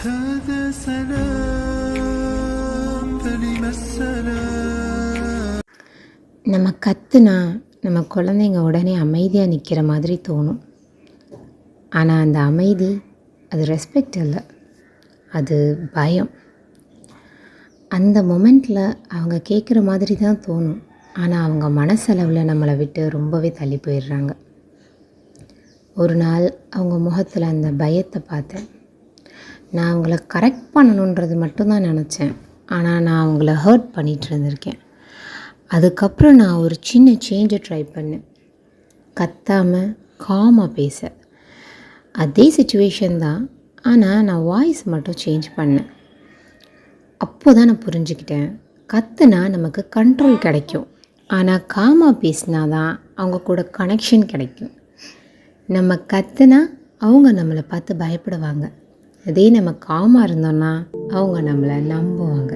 هذا سلام كلمة السلام. நம்ம கத்துனா நம்ம குழந்தைங்க உடனே அமைதியாக நிற்கிற மாதிரி தோணும். ஆனால் அந்த அமைதி அது ரெஸ்பெக்ட் இல்லை, அது பயம். அந்த மொமெண்ட்டில் அவங்க கேட்குற மாதிரி தான் தோணும், ஆனால் அவங்க மனசளவில் நம்மளை விட்டு ரொம்பவே தள்ளி போயிடுறாங்க. ஒரு நாள் அவங்க முகத்தில் அந்த பயத்தை பார்த்தேன். நான் அவங்கள கரெக்ட் பண்ணணுன்றது மட்டும்தான் நினச்சேன், ஆனால் நான் அவங்கள ஹர்ட் பண்ணிகிட்டு இருந்திருக்கேன். அதுக்கப்புறம் நான் ஒரு சின்ன சேஞ்சை ட்ரை பண்ணேன். கத்தாமல் காமாக பேச. அதே சுச்சுவேஷன் தான், ஆனால் நான் வாய்ஸ் மட்டும் சேஞ்ச் பண்ணேன். அப்போ தான் நான் புரிஞ்சுக்கிட்டேன், கத்துனா நமக்கு கண்ட்ரோல் கிடைக்கும், ஆனால் காமாக பேசினா தான் அவங்க கூட கனெக்ஷன் கிடைக்கும். நம்ம கத்துனா அவங்க நம்மளை பார்த்து பயப்படுவாங்க, அதே நம்ம காமாக இருந்தோன்னா அவங்க நம்மளை நம்புவாங்க.